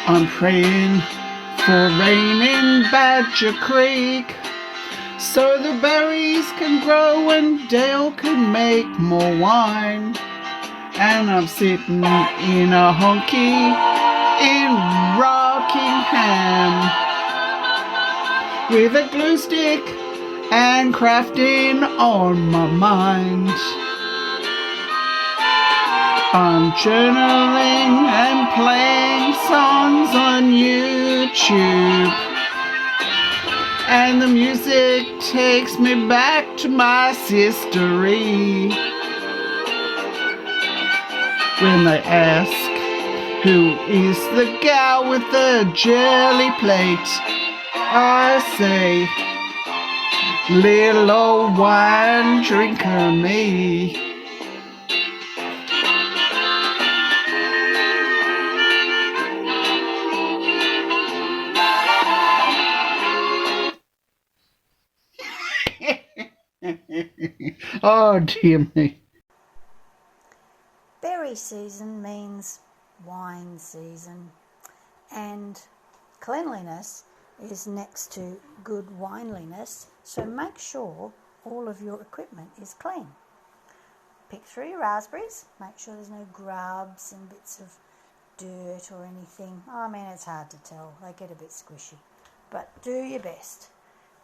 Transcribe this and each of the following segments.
I'm praying for rain in Badger Creek, so the berries can grow and Dale can make more wine. And I'm sitting in a honky in Rockingham with a glue stick and crafting on my mind. I'm journaling and playing songs on YouTube, and the music takes me back to my sistery. When they ask who is the gal with the jelly plate, I say, little old wine drinker me. Oh dear me. Berry season means wine season, and cleanliness is next to good wineliness, so make sure all of your equipment is clean. Pick through your raspberries, make sure there's no grubs and bits of dirt or anything. I mean, it's hard to tell, they get a bit squishy, but do your best.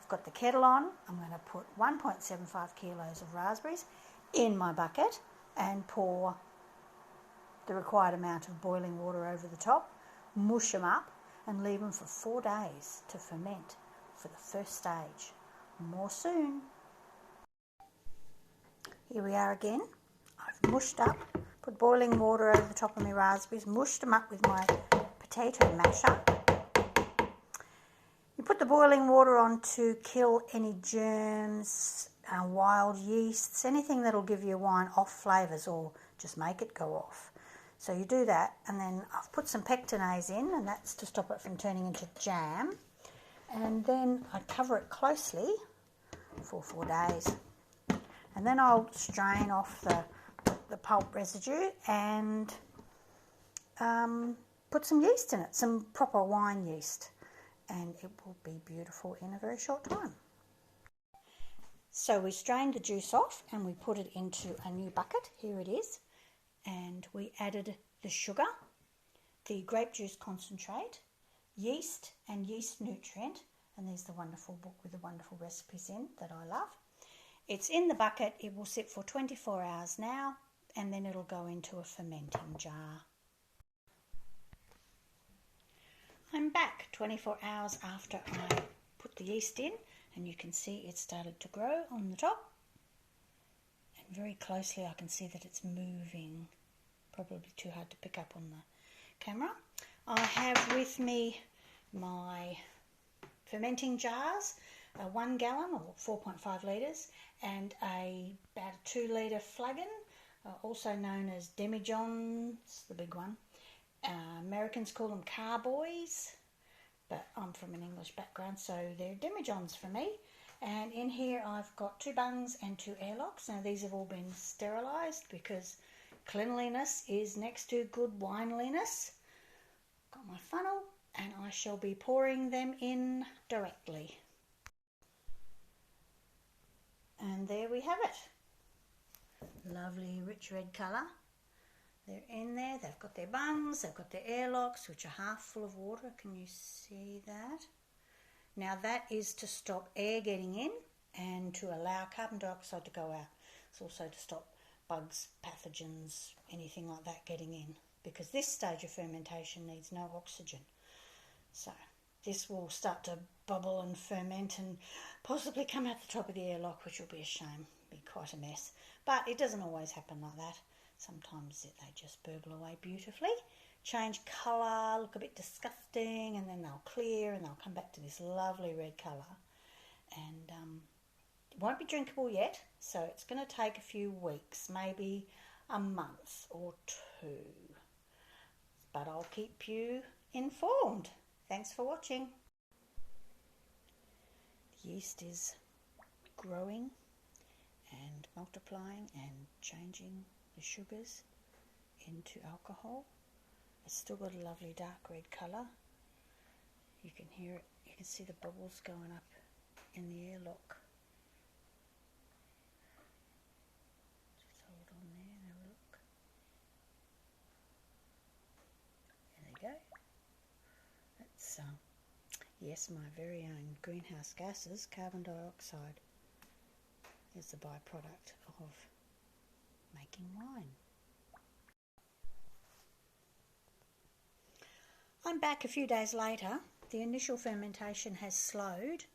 I've got the kettle on. I'm going to put 1.75 kilos of raspberries in my bucket and pour the required amount of boiling water over the top, mush them up and leave them for 4 days to ferment for the first stage. More soon. Here we are again. I've mushed up, put boiling water over the top of my raspberries, mushed them up with my potato masher. You put the boiling water on to kill any germs, wild yeasts, anything that'll give your wine off flavours or just make it go off. So you do that, and then I've put some pectinase in, and that's to stop it from turning into jam. And then I cover it closely for 4 days. And then I'll strain off the pulp residue and put some yeast in it, some proper wine yeast. And it will be beautiful in a very short time. So we strained the juice off and we put it into a new bucket. Here it is. And we added the sugar, the grape juice concentrate, yeast and yeast nutrient, and there's the wonderful book with the wonderful recipes in that I love. It's in the bucket. It will sit for 24 hours now, and then it'll go into a fermenting jar. I'm back 24 hours after I put the yeast in, and you can see it started to grow on the top. And very closely I can see that it's moving. Probably too hard to pick up on the camera. I have with me my fermenting jars, a 1 gallon or 4.5 litres, and about a 2 litre flagon, also known as demijohns, the big one. Americans call them carboys, but I'm from an English background, so they're demijohns for me. And in here I've got 2 bungs and 2 airlocks. Now these have all been sterilised because cleanliness is next to good wineliness. Got my funnel and I shall be pouring them in directly. And there we have it. Lovely rich red colour. They're in there, they've got their bungs, they've got their airlocks, which are half full of water. Can you see that? Now that is to stop air getting in and to allow carbon dioxide to go out. It's also to stop bugs, pathogens, anything like that getting in, because this stage of fermentation needs no oxygen. So this will start to bubble and ferment and possibly come out the top of the airlock, which will be a shame, be quite a mess. But it doesn't always happen like that. Sometimes they just burble away beautifully, change colour, look a bit disgusting, and then they'll clear and they'll come back to this lovely red colour. And it won't be drinkable yet, so it's going to take a few weeks, maybe a month or 2. But I'll keep you informed. Thanks for watching. The yeast is growing and multiplying and changing the sugars into alcohol, It's still got a lovely dark red colour. You can hear it, you can see the bubbles going up in the airlock. Just hold on there and have a look. There they go. That's, yes, my very own greenhouse gases, carbon dioxide, is the byproduct of making wine. I'm back a few days later. The initial fermentation has slowed.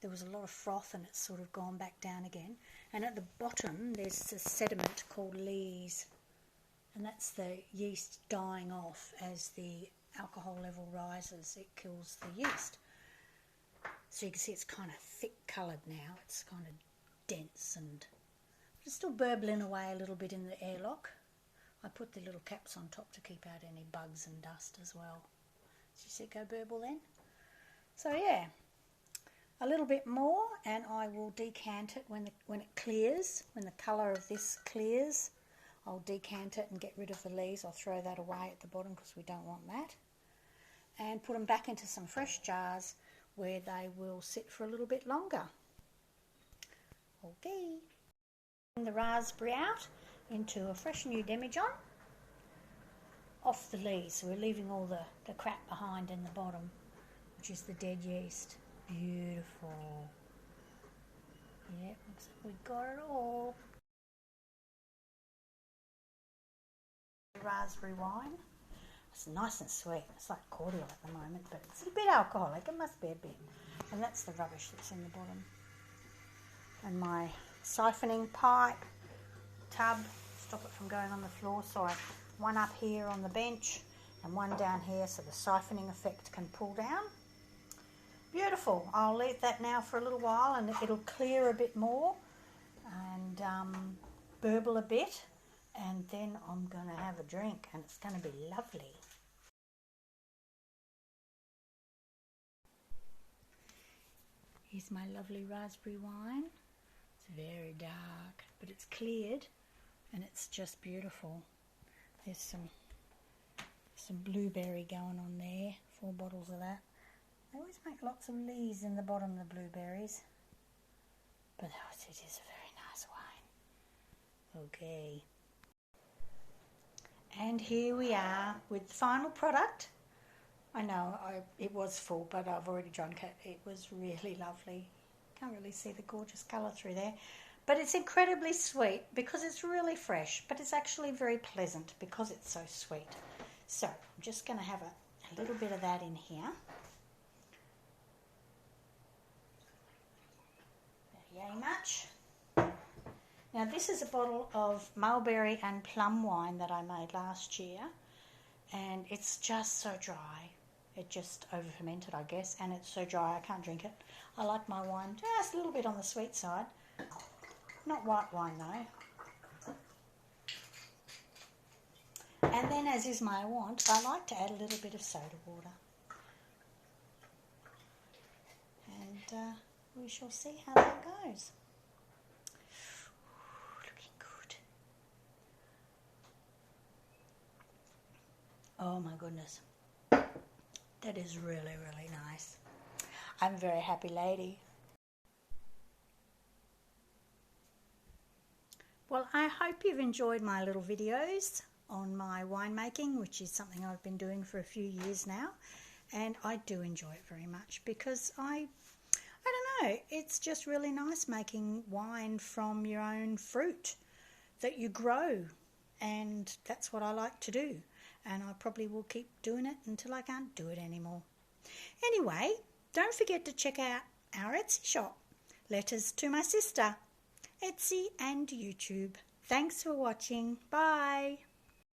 There was a lot of froth and it's sort of gone back down again. And at the bottom there's a sediment called lees. And that's the yeast dying off as the alcohol level rises. It kills the yeast. So you can see it's kind of thick coloured now. It's kind of dense and it's still burbling away a little bit in the airlock. I put the little caps on top to keep out any bugs and dust as well. Did you see it go burble then? So yeah, a little bit more and I will decant it when it clears, when the colour of this clears. I'll decant it and get rid of the lees. I'll throw that away at the bottom because we don't want that. And put them back into some fresh jars where they will sit for a little bit longer. Okay. The raspberry out into a fresh new demijohn. Off the lees, so we're leaving all the crap behind in the bottom, which is the dead yeast. Beautiful. Yeah, looks like we got it all. Raspberry wine. It's nice and sweet. It's like cordial at the moment, but it's a bit alcoholic. It must be a bit. And that's the rubbish that's in the bottom. And my siphoning pipe, tub, stop it from going on the floor. So I one up here on the bench and one down here so the siphoning effect can pull down. Beautiful. I'll leave that now for a little while and it'll clear a bit more and burble a bit, and then I'm going to have a drink and it's going to be lovely. Here's my lovely raspberry wine. It's very dark, but it's cleared and it's just beautiful. There's some blueberry going on there, 4 bottles of that. They always make lots of lees in the bottom of the blueberries. But it is a very nice wine. Okay. And here we are with the final product. I know it was full, but I've already drunk it. It was really lovely. Can't really see the gorgeous colour through there. But it's incredibly sweet because it's really fresh, but it's actually very pleasant because it's so sweet. So I'm just going to have a little bit of that in here. Yay much. Now this is a bottle of Mulberry and Plum wine that I made last year, and it's just so dry. It just over fermented, I guess, and it's so dry I can't drink it. I like my wine just a little bit on the sweet side. Not white wine though. And then, as is my wont, I like to add a little bit of soda water. And we shall see how that goes. Ooh, looking good. Oh my goodness. That is really, really nice. I'm a very happy lady. Well, I hope you've enjoyed my little videos on my winemaking, which is something I've been doing for a few years now, and I do enjoy it very much because I don't know, it's just really nice making wine from your own fruit that you grow, and that's what I like to do, and I probably will keep doing it until I can't do it anymore. Anyway, don't forget to check out our Etsy shop, Letters to My Sister, Etsy and YouTube. Thanks for watching. Bye.